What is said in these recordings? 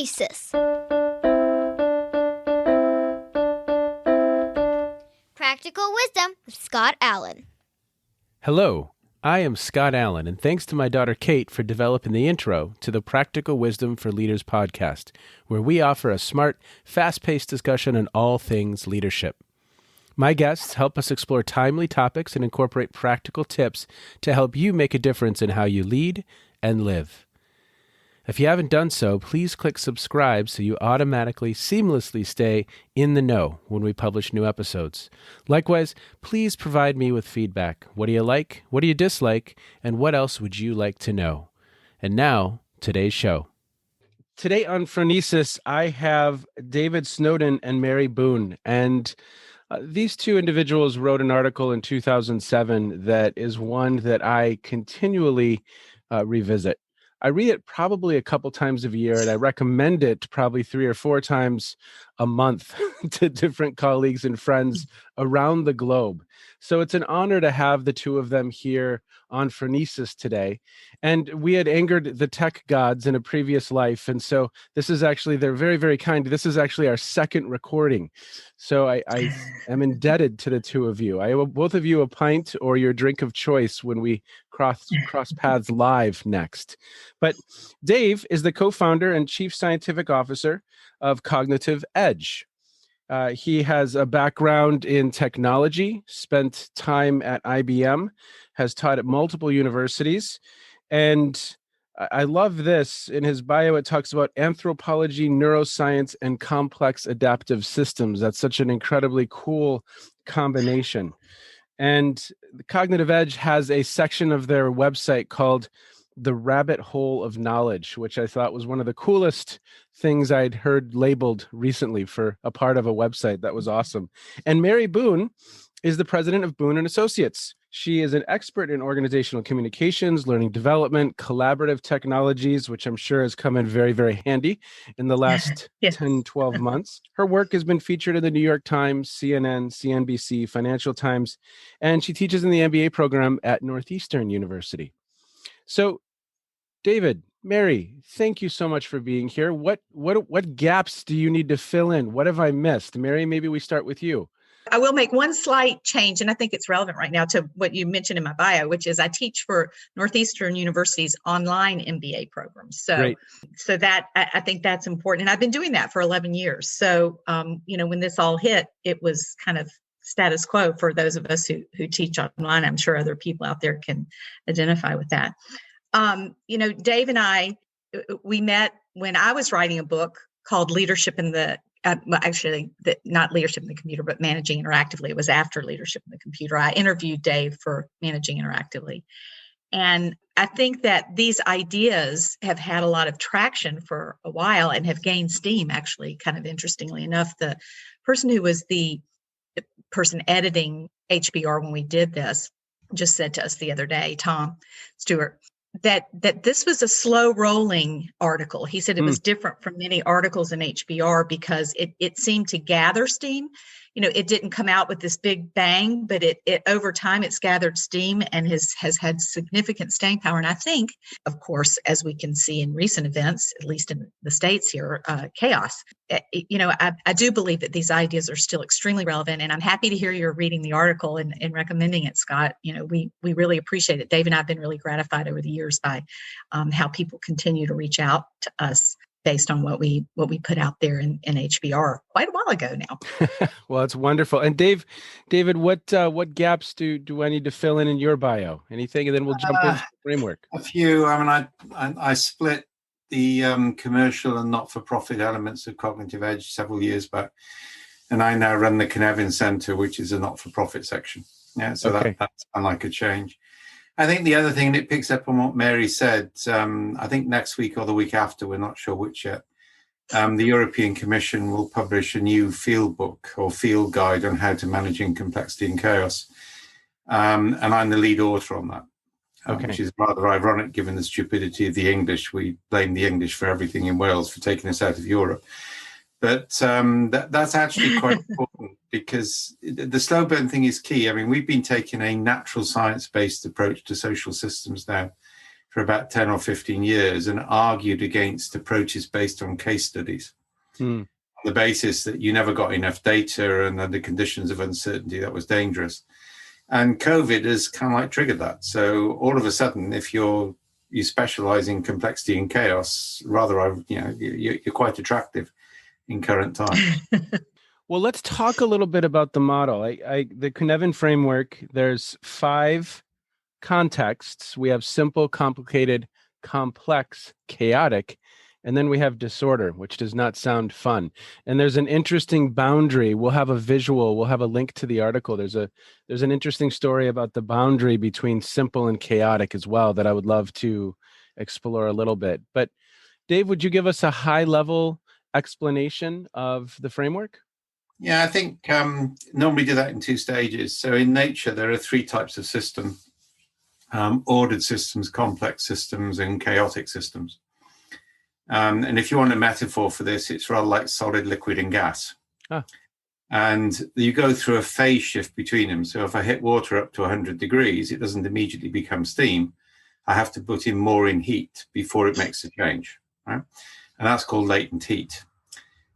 Phronesis. Practical Wisdom with Scott Allen. Hello, I am Scott Allen, and thanks to my daughter Kate for developing the intro to the Practical Wisdom for Leaders podcast, where we offer a smart, fast-paced discussion on all things leadership. My guests help us explore timely topics and incorporate practical tips to help you make a difference in how you lead and live. If you haven't done so, please click subscribe so you automatically, seamlessly stay in the know when we publish new episodes. Likewise, please provide me with feedback. What do you like? What do you dislike? And what else would you like to know? And now, today's show. Today on Phronesis, I have David Snowden and Mary Boone. And these two individuals wrote an article in 2007 that is one that I continually revisit. I read it probably a couple times a year, and I recommend it probably 3 or 4 times a month to different colleagues and friends around the globe. So it's an honor to have the two of them here on Phronesis today. And we had angered the tech gods in a previous life. And so this is actually, they're very, very kind. This is actually our second recording. So I am indebted to the two of you. I owe both of you a pint or your drink of choice when we cross paths live next. But Dave is the co-founder and chief scientific officer of Cognitive Edge. He has a background in technology, spent time at IBM, has taught at multiple universities. And I love this. In his bio, it talks about anthropology, neuroscience, and complex adaptive systems. That's such an incredibly cool combination. And the Cognitive Edge has a section of their website called The Rabbit Hole of Knowledge, which I thought was one of the coolest things I'd heard labeled recently for a part of a website. That was awesome. And Mary Boone is the president of Boone and Associates. She is an expert in organizational communications, learning development, collaborative technologies, which I'm sure has come in very, very handy in the last Yes. 10, 12 months. Her work has been featured in the New York Times, CNN, CNBC, Financial Times, and she teaches in the MBA program at Northeastern University. So, David, Mary, thank you so much for being here. What gaps do you need to fill in? What have I missed? Mary, maybe we start with you. I will make one slight change, and I think it's relevant right now to what you mentioned in my bio, which is I teach for Northeastern University's online MBA program. So, Great. so that I think that's important, and I've been doing that for 11 years. So, when this all hit, it was kind of status quo for those of us who teach online. I'm sure other people out there can identify with that. Dave and I, we met when I was writing a book called Leadership in the not Leadership in the Computer, but Managing Interactively. It was after Leadership in the Computer. I interviewed Dave for Managing Interactively. And I think that these ideas have had a lot of traction for a while and have gained steam, actually, kind of interestingly enough. The person who was the person editing HBR when we did this just said to us the other day, Tom Stewart, that this was a slow rolling article. He said it was different from many articles in HBR because it seemed to gather steam. It didn't come out with this big bang, but it over time it's gathered steam and has had significant staying power. And I think, of course, as we can see in recent events, at least in the States here, chaos. I do believe that these ideas are still extremely relevant, and I'm happy to hear you're reading the article and recommending it, Scott. We really appreciate it. Dave and I have been really gratified over the years by how people continue to reach out to us based on what we put out there in HBR quite a while ago now. Well, it's wonderful. And David, what gaps do I need to fill in your bio? Anything, and then we'll jump into the framework. A few. I split the commercial and not-for-profit elements of Cognitive Edge several years back, and I now run the Cynefin Center, which is a not-for-profit section. Yeah, so Okay. that's unlike a change. I think the other thing, and it picks up on what Mary said, I think next week or the week after, we're not sure which yet, the European Commission will publish a new field book or field guide on how to managing complexity and chaos. And I'm the lead author on that, which is rather ironic given the stupidity of the English. We blame the English for everything in Wales for taking us out of Europe. But that's actually quite important because the slow burn thing is key. I mean, we've been taking a natural science-based approach to social systems now for about 10 or 15 years and argued against approaches based on case studies on the basis that you never got enough data and under conditions of uncertainty that was dangerous. And COVID has kind of like triggered that. So all of a sudden, if you specialize in complexity and chaos, you're quite attractive in current times. Well, let's talk a little bit about the model. The Cynefin framework, there's 5 contexts. We have simple, complicated, complex, chaotic, and then we have disorder, which does not sound fun. And there's an interesting boundary. We'll have a visual. We'll have a link to the article. There's an interesting story about the boundary between simple and chaotic as well that I would love to explore a little bit. But Dave, would you give us a high-level explanation of the framework? Yeah, I think normally do that in 2 stages. So in nature, there are 3 types of system: ordered systems, complex systems, and chaotic systems. And if you want a metaphor for this, it's rather like solid, liquid, and gas. And you go through a phase shift between them. So if I hit water up to 100 degrees, it doesn't immediately become steam. I have to put in more in heat before it makes a change, right? And that's called latent heat.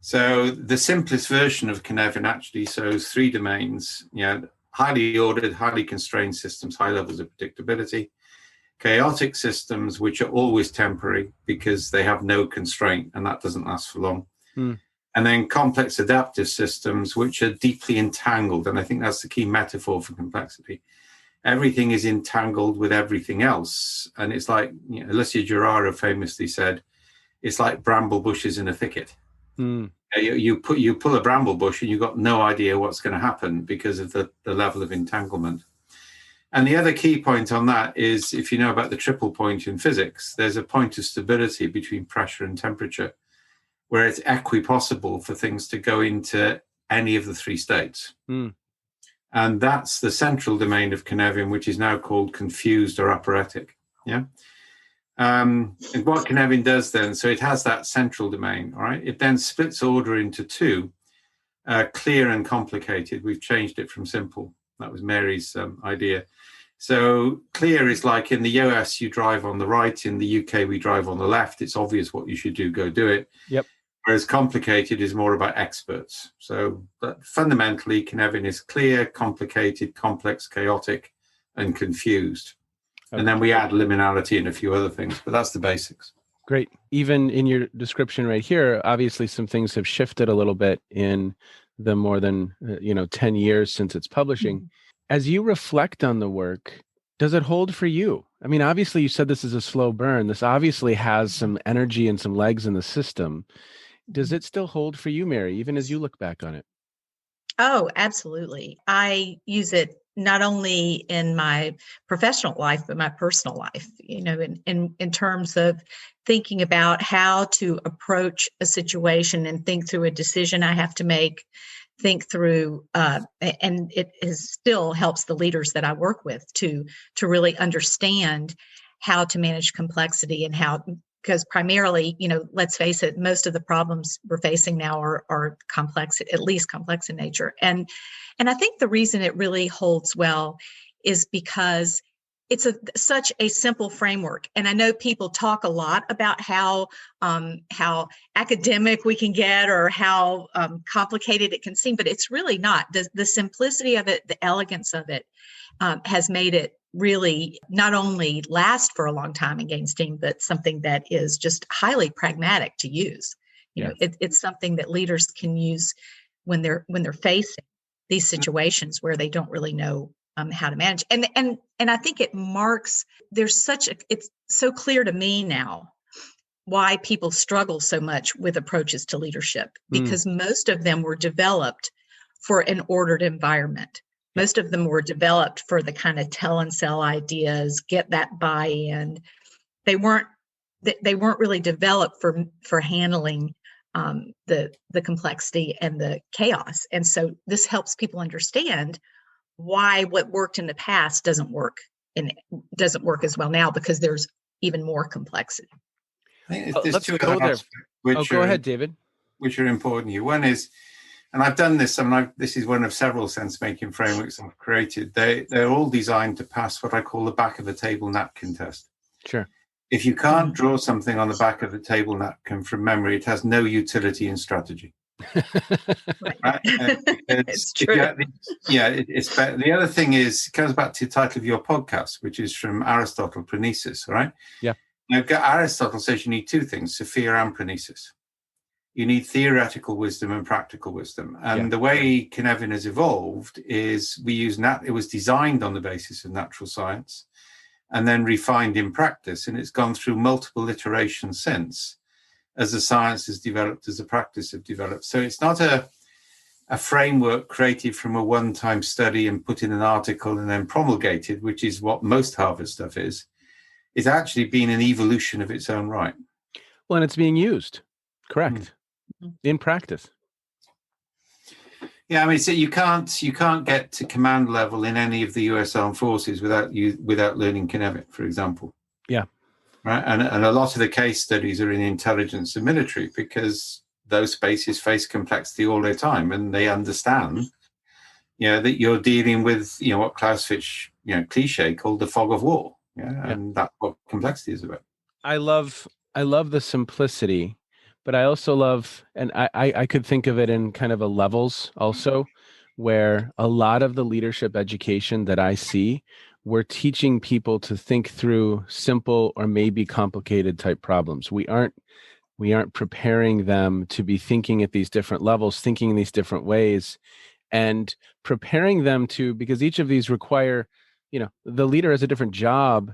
So the simplest version of Cynefin actually shows 3 domains: highly ordered, highly constrained systems, high levels of predictability; chaotic systems, which are always temporary because they have no constraint, and that doesn't last for long; and then complex adaptive systems, which are deeply entangled. And I think that's the key metaphor for complexity. Everything is entangled with everything else. And it's like, Juarrero famously said, it's like bramble bushes in a thicket. You pull a bramble bush and you've got no idea what's going to happen because of the level of entanglement. And the other key point on that is, if you know about the triple point in physics, there's a point of stability between pressure and temperature where it's equipossible for things to go into any of the 3 states. And that's the central domain of Cynefin, which is now called confused or operatic. And what Cynefin does then, so it has that central domain, all right? It then splits order into 2, clear and complicated. We've changed it from simple. That was Mary's idea. So clear is like in the US, you drive on the right. In the UK, we drive on the left. It's obvious what you should do, go do it. Yep. Whereas complicated is more about experts. So but fundamentally, Cynefin is clear, complicated, complex, chaotic, and confused. Okay. And then we add liminality and a few other things, but that's the basics. Great. Even in your description right here, obviously some things have shifted a little bit in the more than 10 years since its publishing. As you reflect on the work, does it hold for you? I mean, obviously you said this is a slow burn. This obviously has some energy and some legs in the system. Does it still hold for you, Mary, even as you look back on it? Oh, absolutely. I use it not only in my professional life, but my personal life, in terms of thinking about how to approach a situation and think through a decision I have to make, think through, and it still helps the leaders that I work with to really understand how to manage complexity and because primarily, let's face it, most of the problems we're facing now are complex, at least complex in nature. And I think the reason it really holds well is because it's such a simple framework. And I know people talk a lot about how academic we can get or how complicated it can seem, but it's really not. The simplicity of it, the elegance of it has made it really not only last for a long time and gain steam, but something that is just highly pragmatic to use. It's something that leaders can use when they're facing these situations where they don't really know how to manage. And I think it marks, it's so clear to me now why people struggle so much with approaches to leadership, because most of them were developed for an ordered environment. Most of them were developed for the kind of tell and sell ideas, get that buy-in. They weren't really developed for handling the complexity and the chaos. And so this helps people understand why what worked in the past doesn't work as well now, because there's even more complexity. I think there's let's 2 go other there. aspects Go ahead, David. Which are important here. One is, and I've done this, this is one of several sense-making frameworks I've created. They're all designed to pass what I call the back of the table napkin test. Sure. If you can't draw something on the back of a table napkin from memory, it has no utility in strategy. Right? It's true. It's better. The other thing is, it comes back to the title of your podcast, which is from Aristotle, Pronesis, right? Yeah. Now, Aristotle says you need two things, Sophia and Pronesis. You need theoretical wisdom and practical wisdom. And the way Cynefin has evolved is it was designed on the basis of natural science and then refined in practice. And it's gone through multiple iterations since, as the science has developed, as the practice have developed. So it's not a framework created from a one-time study and put in an article and then promulgated, which is what most Harvard stuff is. It's actually been an evolution of its own right. Well, and it's being used, correct, in practice. Yeah, I mean, so you can't get to command level in any of the U.S. Armed Forces without learning Cynefin, for example. Yeah. Right, and a lot of the case studies are in intelligence and military because those spaces face complexity all the time, and they understand, that you're dealing with, what Clausewitz, cliche called the fog of war. And that's what complexity is about. I love the simplicity, but I also love, and I could think of it in kind of a levels also, where a lot of the leadership education that I see, we're teaching people to think through simple or maybe complicated type problems. We aren't preparing them to be thinking at these different levels, thinking in these different ways, and preparing them to, because each of these require, the leader has a different job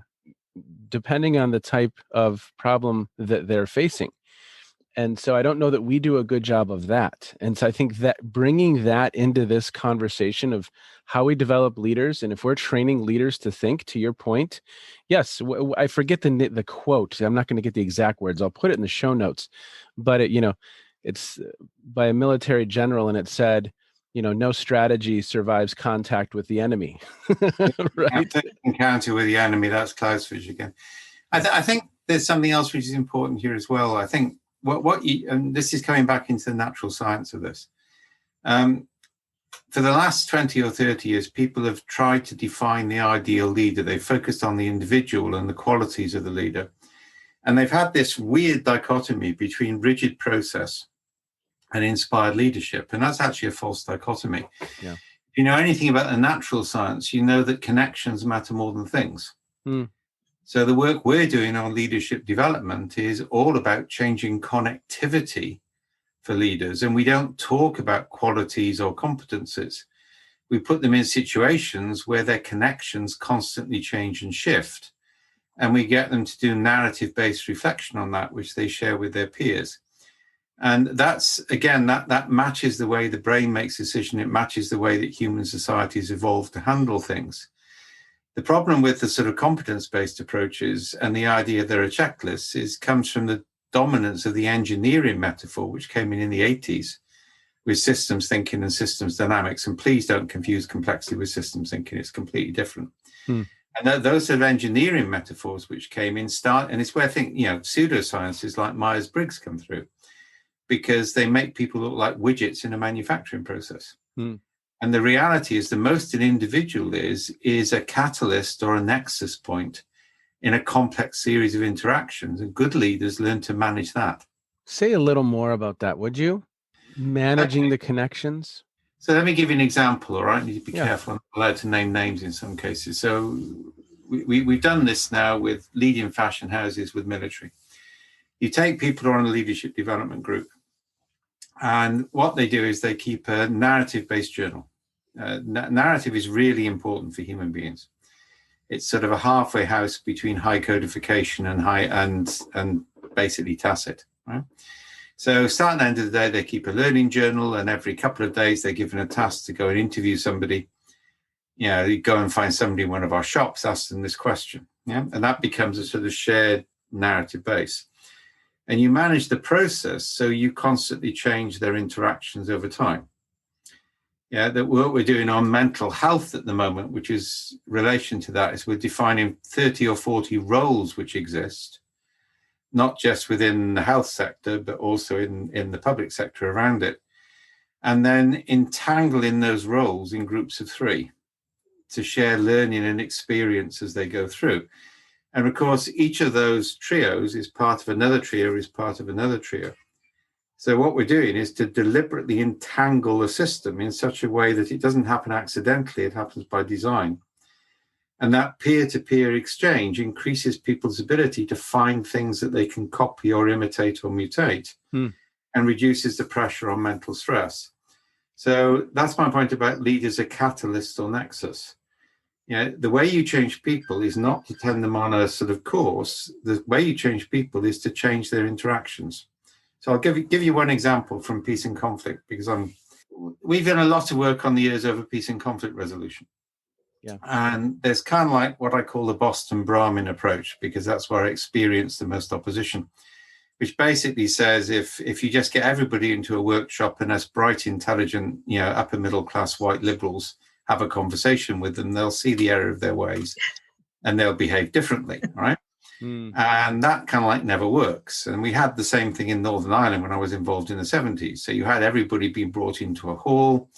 depending on the type of problem that they're facing. And so I don't know that we do a good job of that. And so I think that bringing that into this conversation of how we develop leaders, and if we're training leaders to think, to your point, yes, I forget the quote. I'm not going to get the exact words. I'll put it in the show notes. But it's by a military general, and it said, no strategy survives contact with the enemy. Right? Encounter with the enemy. That's Clausewitz again. I think there's something else which is important here as well. I think and this is coming back into the natural science of this. For the last 20 or 30 years, people have tried to define the ideal leader. They've focused on the individual and the qualities of the leader. And they've had this weird dichotomy between rigid process and inspired leadership. And that's actually a false dichotomy. Yeah. If you know anything about the natural science, you know that connections matter more than things. So the work we're doing on leadership development is all about changing connectivity for leaders. And we don't talk about qualities or competences. We put them in situations where their connections constantly change and shift. And we get them to do narrative-based reflection on that, which they share with their peers. And that's, again, that matches the way the brain makes decisions. It matches the way that human societies evolve to handle things. The problem with the sort of competence-based approaches and the idea there are checklists comes from the dominance of the engineering metaphor, which came in the 80s with systems thinking and systems dynamics. And please don't confuse complexity with systems thinking. It's completely different. And those are engineering metaphors which came in and it's where I think, pseudosciences like Myers-Briggs come through, because they make people look like widgets in a manufacturing process. And the reality is the most an individual is a catalyst or a nexus point in a complex series of interactions. And good leaders learn to manage that. Say a little more about that, would you? Managing the connections. So let me give you an example, all right? You need to be careful. I'm allowed to name names in some cases. So we've done this now with leading fashion houses with military. You take people who are on a leadership development group, and what they do is they keep a narrative-based journal. Narrative is really important for human beings. It's sort of a halfway house between high codification and basically tacit. Right? So start and end of the day, they keep a learning journal, and every couple of days they're given a task to go and interview somebody. You go and find somebody in one of our shops, ask them this question. And that becomes a sort of shared narrative base. And you manage the process so you constantly change their interactions over time. That what we're doing on mental health at the moment, which is relation to that, is we're defining 30 or 40 roles which exist, not just within the health sector, but also in the public sector around it. And then entangling those roles in groups of 3 to share learning and experience as they go through. And of course, each of those trios is part of another trio, is part of another trio. So what we're doing is to deliberately entangle a system in such a way that it doesn't happen accidentally, it happens by design. And that peer-to-peer exchange increases people's ability to find things that they can copy or imitate or mutate, and reduces the pressure on mental stress. So that's my point about leaders are catalysts or nexus. The way you change people is not to turn them on a sort of course. The way you change people is to change their interactions. So I'll give you one example from peace and conflict, because we've done a lot of work on the years over peace and conflict resolution. Yeah. And there's kind of like what I call the Boston Brahmin approach, because that's where I experienced the most opposition, which basically says if you just get everybody into a workshop and us bright, intelligent, upper middle class white liberals have a conversation with them, they'll see the error of their ways and they'll behave differently, right? And that kind of like never works. And we had the same thing in Northern Ireland when I was involved in the 70s. So you had everybody being brought into a hall,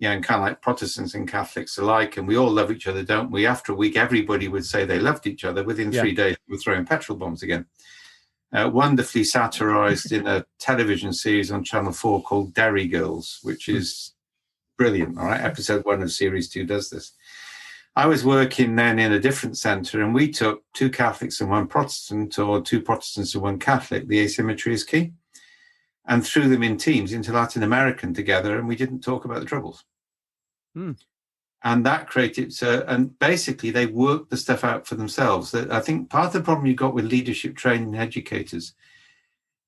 and kind of like Protestants and Catholics alike, and we all love each other, don't we? After a week, everybody would say they loved each other. Within 3 days, we were throwing petrol bombs again. Wonderfully satirized in a television series on Channel 4 called Derry Girls, which is brilliant, all right? Episode 1 of Series 2 does this. I was working then in a different center, and we took 2 Catholics and 1 Protestant, or 2 Protestants and 1 Catholic, the asymmetry is key, and threw them in teams into Latin American together, and we didn't talk about the troubles. And that created, and basically they worked the stuff out for themselves. I think part of the problem you got with leadership training educators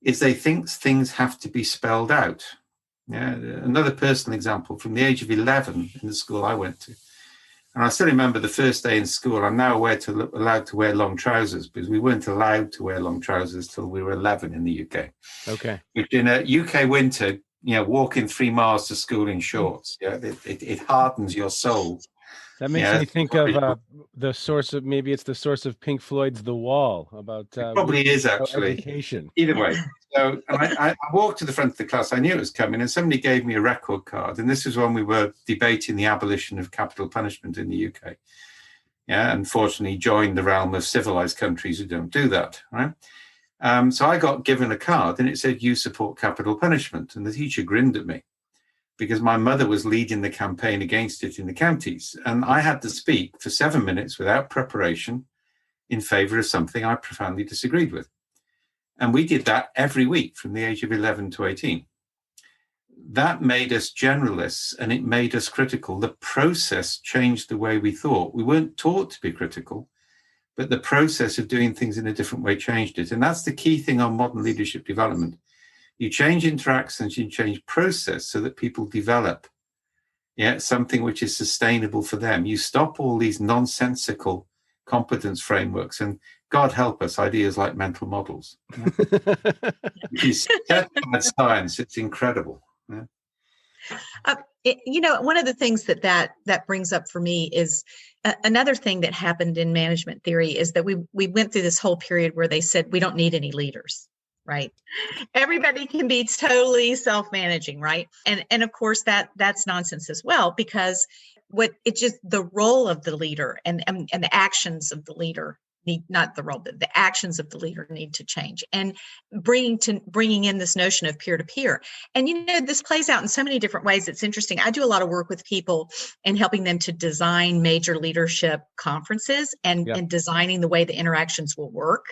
is they think things have to be spelled out. Another personal example, from the age of 11 in the school I went to, and I still remember the first day in school. I'm now allowed to wear long trousers, because we weren't allowed to wear long trousers till we were 11 in the UK. Okay. Which in a UK winter, walking 3 miles to school in shorts, it hardens your soul. That makes me think of the source of, maybe it's the source of Pink Floyd's The Wall, about it probably is actually education. Either way. So I walked to the front of the class. I knew it was coming, and somebody gave me a record card. And this was when we were debating the abolition of capital punishment in the UK. Unfortunately, joined the realm of civilized countries who don't do that, right? So I got given a card, and it said, "You support capital punishment." And the teacher grinned at me, because my mother was leading the campaign against it in the counties. And I had to speak for 7 minutes without preparation in favor of something I profoundly disagreed with. And we did that every week from the age of 11 to 18. That made us generalists, and it made us critical. The process changed the way we thought. We weren't taught to be critical, but the process of doing things in a different way changed it. And that's the key thing on modern leadership development. You change interactions, you change process so that people develop something which is sustainable for them. You stop all these nonsensical competence frameworks, and God help us, ideas like mental models. It's certified science. It's incredible. One of the things that brings up for me is another thing that happened in management theory is that we went through this whole period where they said we don't need any leaders. Right. Everybody can be totally self-managing. Right. And of course, that's nonsense as well, because it's just the role of the leader and the actions of the leader not the role, but the actions of the leader need to change, and bringing in this notion of peer-to-peer. And, this plays out in so many different ways. It's interesting. I do a lot of work with people and helping them to design major leadership conferences and designing the way the interactions will work.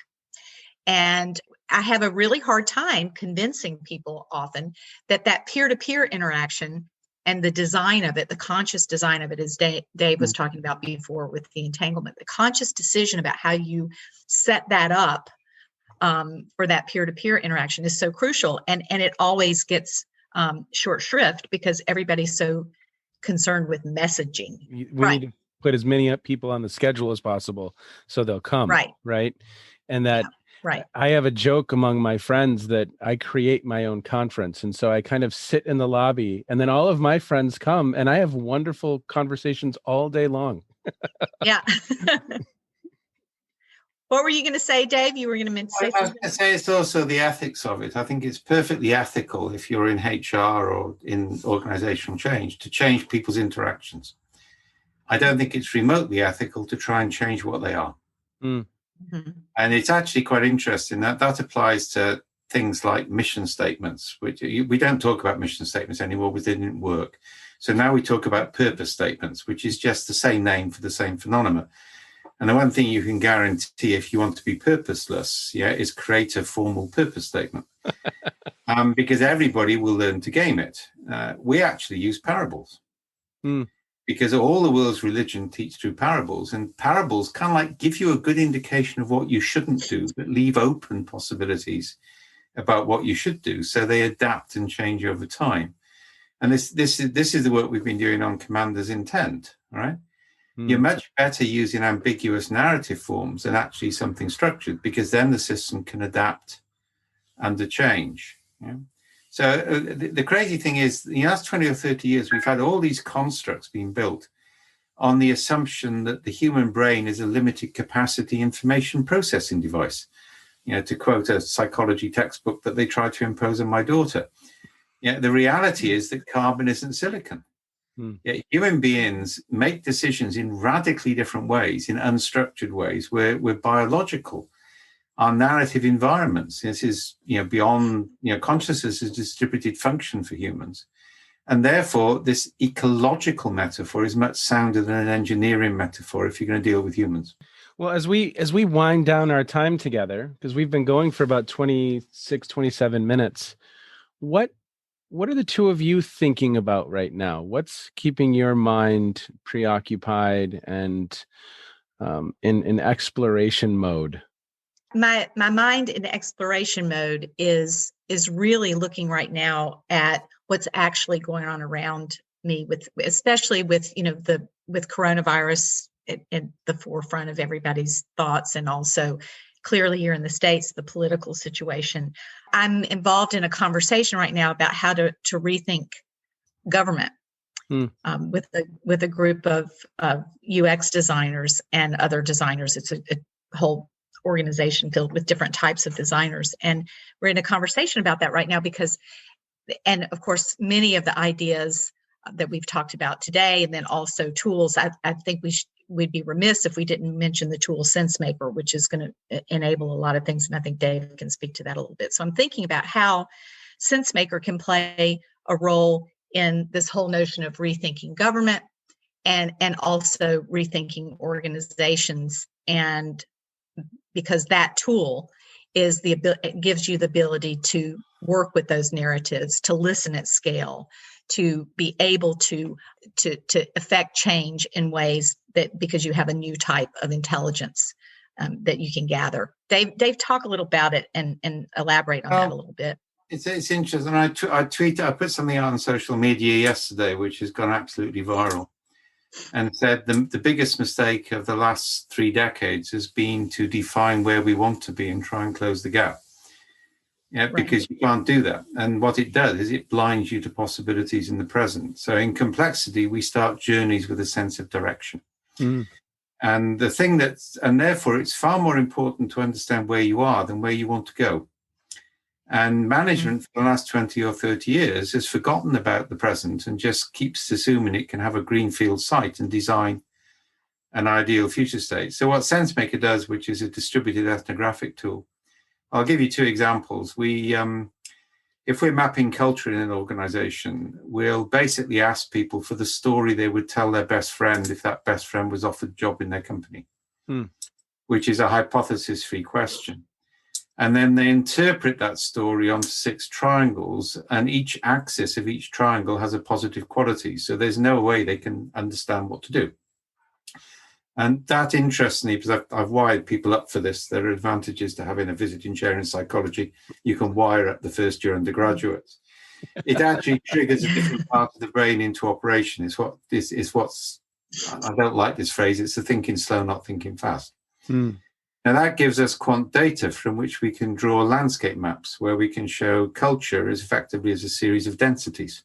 And I have a really hard time convincing people often that peer-to-peer interaction and the design of it, the conscious design of it, as Dave was talking about before with the entanglement, the conscious decision about how you set that up for that peer-to-peer interaction is so crucial. And it always gets short shrift because everybody's so concerned with messaging. We need to put as many people on the schedule as possible so they'll come. Right. And that. Right. I have a joke among my friends that I create my own conference. And so I kind of sit in the lobby, and then all of my friends come, and I have wonderful conversations all day long. Yeah. What were you going to say, Dave? You were going to say something? I was going to say it's also the ethics of it. I think it's perfectly ethical if you're in HR or in organizational change to change people's interactions. I don't think it's remotely ethical to try and change what they are. Mhm. And it's actually quite interesting that applies to things like mission statements, which we don't talk about mission statements anymore because they didn't work. So now we talk about purpose statements, which is just the same name for the same phenomenon. And the one thing you can guarantee if you want to be purposeless, is create a formal purpose statement. Because everybody will learn to game it. We actually use parables. Because all the world's religion teach through parables, and parables kind of like give you a good indication of what you shouldn't do, but leave open possibilities about what you should do. So they adapt and change over time. And this is the work we've been doing on commander's intent, right? You're much better using ambiguous narrative forms than actually something structured, because then the system can adapt under change. Yeah? So the crazy thing is, in the last 20 or 30 years, we've had all these constructs being built on the assumption that the human brain is a limited capacity information processing device. To quote a psychology textbook that they tried to impose on my daughter. The reality is that carbon isn't silicon. Human beings make decisions in radically different ways, in unstructured ways. We're biological. Our narrative environments. This is, beyond, consciousness is a distributed function for humans. And therefore, this ecological metaphor is much sounder than an engineering metaphor if you're going to deal with humans. Well, as we wind down our time together, because we've been going for about 26, 27 minutes, what are the two of you thinking about right now? What's keeping your mind preoccupied and in exploration mode? My mind in exploration mode is really looking right now at what's actually going on around me, especially with coronavirus at the forefront of everybody's thoughts, and also clearly here in the States, the political situation. I'm involved in a conversation right now about how to rethink government with a group of UX designers and other designers. It's a whole organization filled with different types of designers. And we're in a conversation about that right now and of course, many of the ideas that we've talked about today, and then also tools, I think we'd be remiss if we didn't mention the tool SenseMaker, which is going to enable a lot of things. And I think Dave can speak to that a little bit. So I'm thinking about how SenseMaker can play a role in this whole notion of rethinking government and also rethinking organizations. And because that tool gives you the ability to work with those narratives, to listen at scale, to be able to affect change in ways that, because you have a new type of intelligence that you can gather. Dave, talk a little about it and elaborate on that a little bit. It's interesting. I put something out on social media yesterday, which has gone absolutely viral, and said the biggest mistake of the last 3 decades has been to define where we want to be and try and close the gap. Right. Because you can't do that. And what it does is it blinds you to possibilities in the present. So in complexity, we start journeys with a sense of direction. And therefore it's far more important to understand where you are than where you want to go. And management for the last 20 or 30 years has forgotten about the present and just keeps assuming it can have a greenfield site and design an ideal future state. So what SenseMaker does, which is a distributed ethnographic tool, I'll give you 2 examples. If we're mapping culture in an organization, we'll basically ask people for the story they would tell their best friend if that best friend was offered a job in their company, which is a hypothesis-free question. And then they interpret that story onto 6 triangles, and each axis of each triangle has a positive quality. So there's no way they can understand what to do. And that interests me because I've wired people up for this. There are advantages to having a visiting chair in psychology. You can wire up the first-year undergraduates. It actually triggers a different part of the brain into operation. I don't like this phrase. It's the thinking slow, not thinking fast. Now that gives us quant data from which we can draw landscape maps where we can show culture as effectively as a series of densities.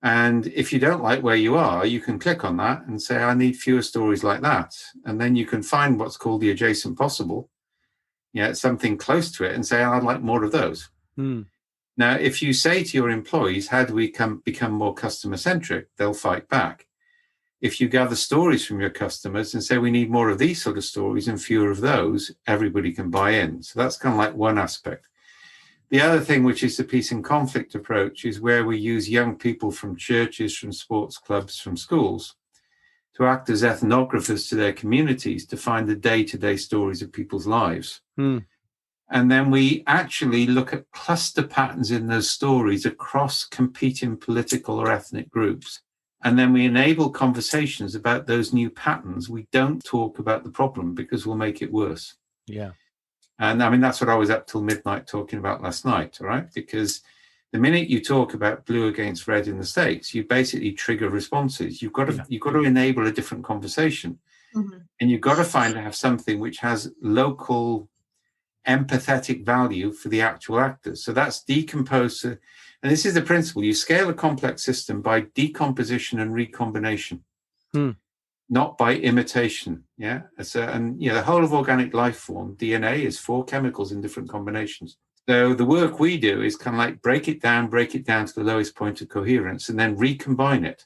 And if you don't like where you are, you can click on that and say, I need fewer stories like that. And then you can find what's called the adjacent possible, something close to it, and say, I'd like more of those. Now, if you say to your employees, how do we become more customer centric? They'll fight back. if you gather stories from your customers and say, we need more of these sort of stories and fewer of those, everybody can buy in. So that's kind of like one aspect. The other thing, which is the peace and conflict approach, is where we use young people from churches, from sports clubs, from schools to act as ethnographers to their communities to find the day-to-day stories of people's lives. And then we actually look at cluster patterns in those stories across competing political or ethnic groups. And then we enable conversations about those new patterns. We don't talk about the problem because we'll make it worse. Yeah. And I mean, that's what I was up till midnight talking about last night, all right? Because the minute you talk about blue against red in the States, you basically trigger responses. You've got to enable a different conversation. And you've got to have something which has local empathetic value for the actual actors. So that's decomposed. And this is the principle. You scale a complex system by decomposition and recombination, not by imitation. Yeah. And the whole of organic life form, DNA, is 4 chemicals in different combinations. So the work we do is kind of like break it down to the lowest point of coherence and then recombine it,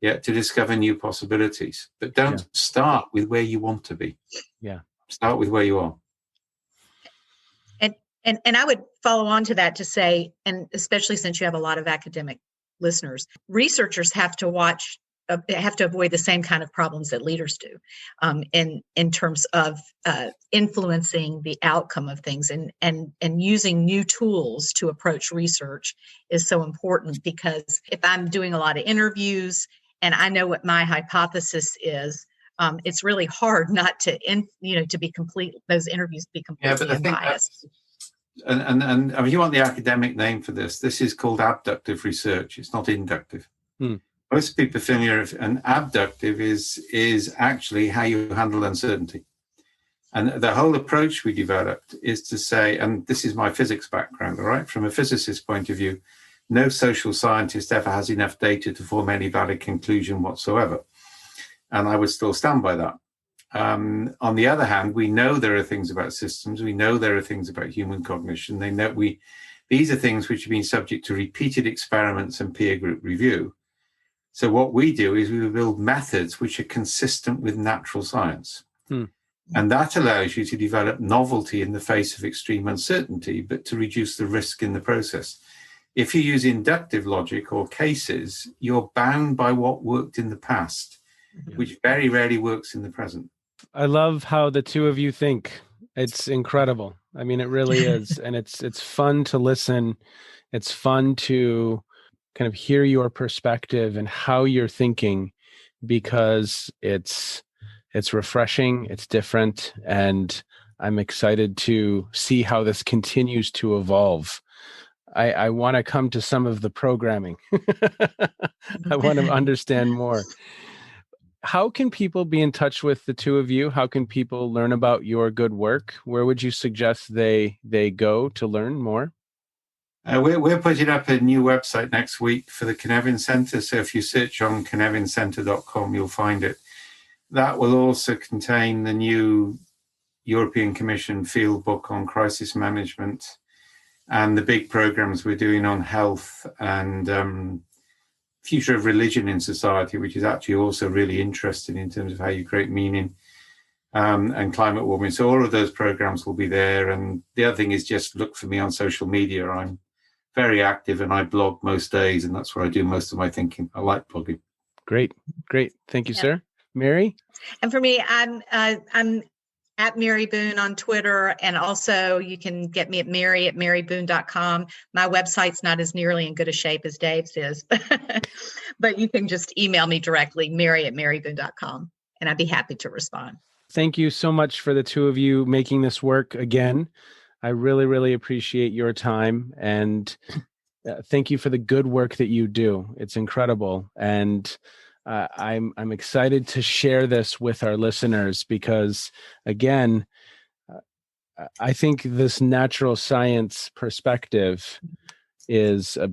to discover new possibilities. But don't start with where you want to be. Yeah. Start with where you are. And I would follow on to that to say, and especially since you have a lot of academic listeners, researchers have to avoid the same kind of problems that leaders do in terms of influencing the outcome of things, and using new tools to approach research is so important, because if I'm doing a lot of interviews and I know what my hypothesis is, it's really hard not to be complete. Those interviews be completely unbiased. And I mean, you want the academic name for this. This is called abductive research. It's not inductive. Most people are familiar with, and abductive is actually how you handle uncertainty. And the whole approach we developed is to say, and this is my physics background, all right? From a physicist's point of view, no social scientist ever has enough data to form any valid conclusion whatsoever. And I would still stand by that. On the other hand, we know there are things about systems. We know there are things about human cognition. These are things which have been subject to repeated experiments and peer group review. So what we do is we build methods which are consistent with natural science. And that allows you to develop novelty in the face of extreme uncertainty, but to reduce the risk in the process. If you use inductive logic or cases, you're bound by what worked in the past, which very rarely works in the present. I love how the two of you think. It's incredible. I mean, it really is. And it's fun to listen. It's fun to kind of hear your perspective and how you're thinking, because it's refreshing, it's different, and I'm excited to see how this continues to evolve. I want to come to some of the programming. I want to understand more. How can people be in touch with the two of you? How can people learn about your good work? Where would you suggest they go to learn more? We're putting up a new website next week for the Cynefin Centre. So if you search on cynefincentre.com, you'll find it. That will also contain the new European Commission field book on crisis management and the big programs we're doing on health and future of religion in society, which is actually also really interesting in terms of how you create meaning, and climate warming. So all of those programs will be there. And the other thing is just look for me on social media. I'm very active and I blog most days, and that's where I do most of my thinking. I like blogging. Great. Thank you, sir. Mary? And for me, I'm at Mary Boone on Twitter, and also you can get me at mary@maryboone.com. My website's not as nearly in good a shape as Dave's is, but you can just email me directly, mary@maryboone.com, and I'd be happy to respond. Thank you so much for the two of you making this work again. I really, really appreciate your time, and thank you for the good work that you do. It's incredible. And I'm excited to share this with our listeners because, again, I think this natural science perspective is a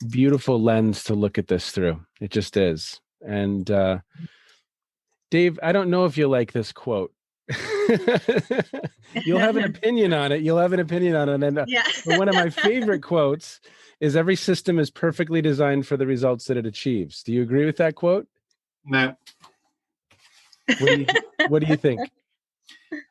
beautiful lens to look at this through. It just is. And Dave, I don't know if you like this quote. You'll have an opinion on it. And one of my favorite quotes is every system is perfectly designed for the results that it achieves. Do you agree with that quote? No. What do you think?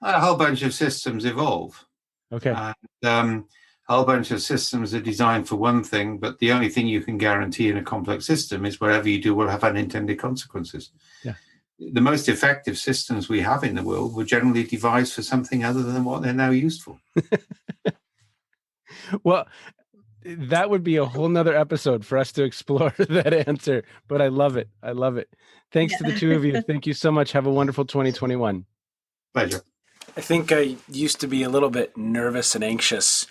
A whole bunch of systems evolve. Okay. And a whole bunch of systems are designed for one thing, but the only thing you can guarantee in a complex system is whatever you do will have unintended consequences. Yeah. The most effective systems we have in the world were generally devised for something other than what they're now used for. Well, that would be a whole nother episode for us to explore that answer, but I love it. I love it. Thanks to the two of you. Thank you so much. Have a wonderful 2021. Pleasure. I think I used to be a little bit nervous and anxious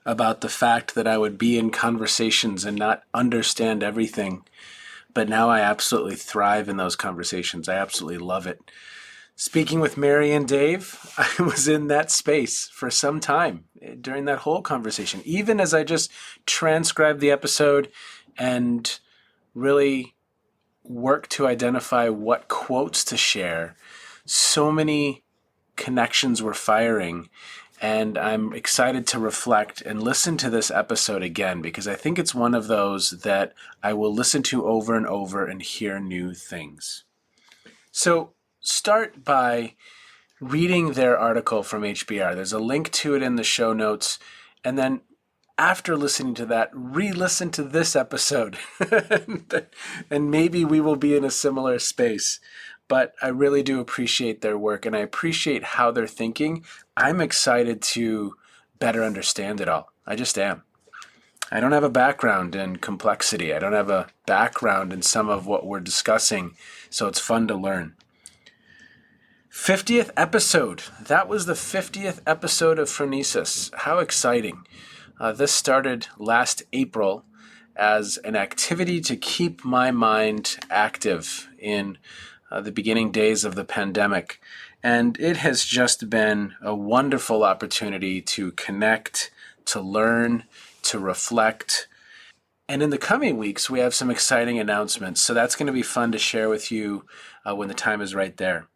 about the fact that I would be in conversations and not understand everything. But now I absolutely thrive in those conversations. I absolutely love it. Speaking with Mary and Dave, I was in that space for some time during that whole conversation, even as I just transcribed the episode and really worked to identify what quotes to share. So many connections were firing, and I'm excited to reflect and listen to this episode again, because I think it's one of those that I will listen to over and over and hear new things. So start by reading their article from HBR. There's a link to it in the show notes. And then after listening to that, re-listen to this episode. And maybe we will be in a similar space. But I really do appreciate their work, and I appreciate how they're thinking. I'm excited to better understand it all. I just am. I don't have a background in complexity. I don't have a background in some of what we're discussing, so it's fun to learn. 50th episode. That was the 50th episode of Phronesis. How exciting. This started last April as an activity to keep my mind active in the beginning days of the pandemic. And it has just been a wonderful opportunity to connect, to learn, to reflect. And in the coming weeks, we have some exciting announcements. So that's going to be fun to share with you when the time is right there.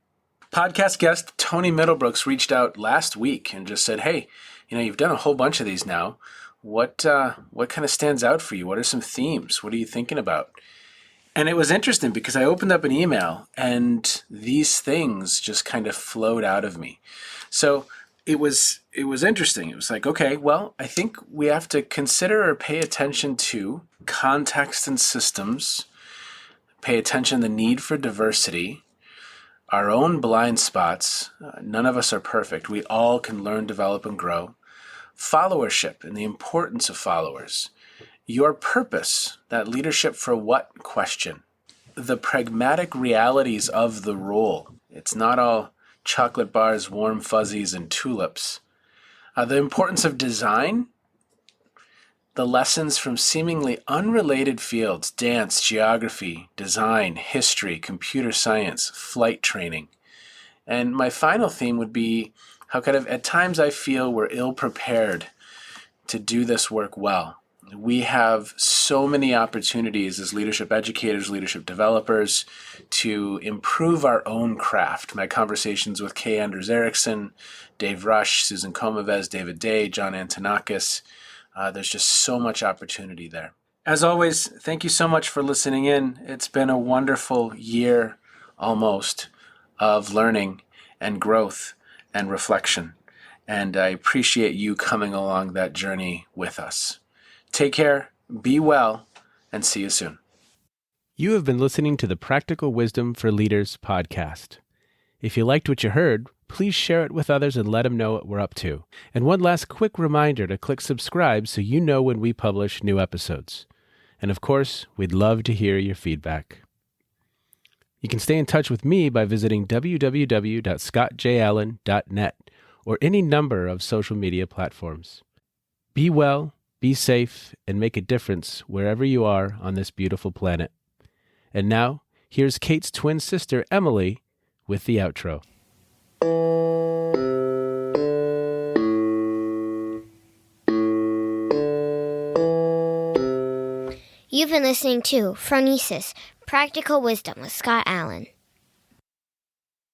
Podcast guest Tony Middlebrooks reached out last week and just said, hey, you've done a whole bunch of these now. What kind of stands out for you? What are some themes? What are you thinking about? And it was interesting because I opened up an email and these things just kind of flowed out of me. So it was interesting. It was like, okay, well, I think we have to consider or pay attention to context and systems, pay attention to the need for diversity, our own blind spots. None of us are perfect. We all can learn, develop, and grow. Followership and the importance of followers. Your purpose, that leadership for what question. The pragmatic realities of the role. It's not all chocolate bars, warm fuzzies, and tulips. The importance of design. The lessons from seemingly unrelated fields, dance, geography, design, history, computer science, flight training. And my final theme would be how kind of at times I feel we're ill-prepared to do this work well. We have so many opportunities as leadership educators, leadership developers to improve our own craft. My conversations with Kay Anders Erickson, Dave Rush, Susan Comavez, David Day, John Antonakis, there's just so much opportunity there. As always, thank you so much for listening in. It's been a wonderful year almost of learning and growth and reflection. And I appreciate you coming along that journey with us. Take care, be well, and see you soon. You have been listening to the Practical Wisdom for Leaders podcast. If you liked what you heard, please share it with others and let them know what we're up to. And one last quick reminder to click subscribe so you know when we publish new episodes. And of course, we'd love to hear your feedback. You can stay in touch with me by visiting www.scottjallen.net or any number of social media platforms. Be well, be safe, and make a difference wherever you are on this beautiful planet. And now, here's Kate's twin sister, Emily, with the outro. You've been listening to Phronesis, Practical Wisdom with Scott Allen.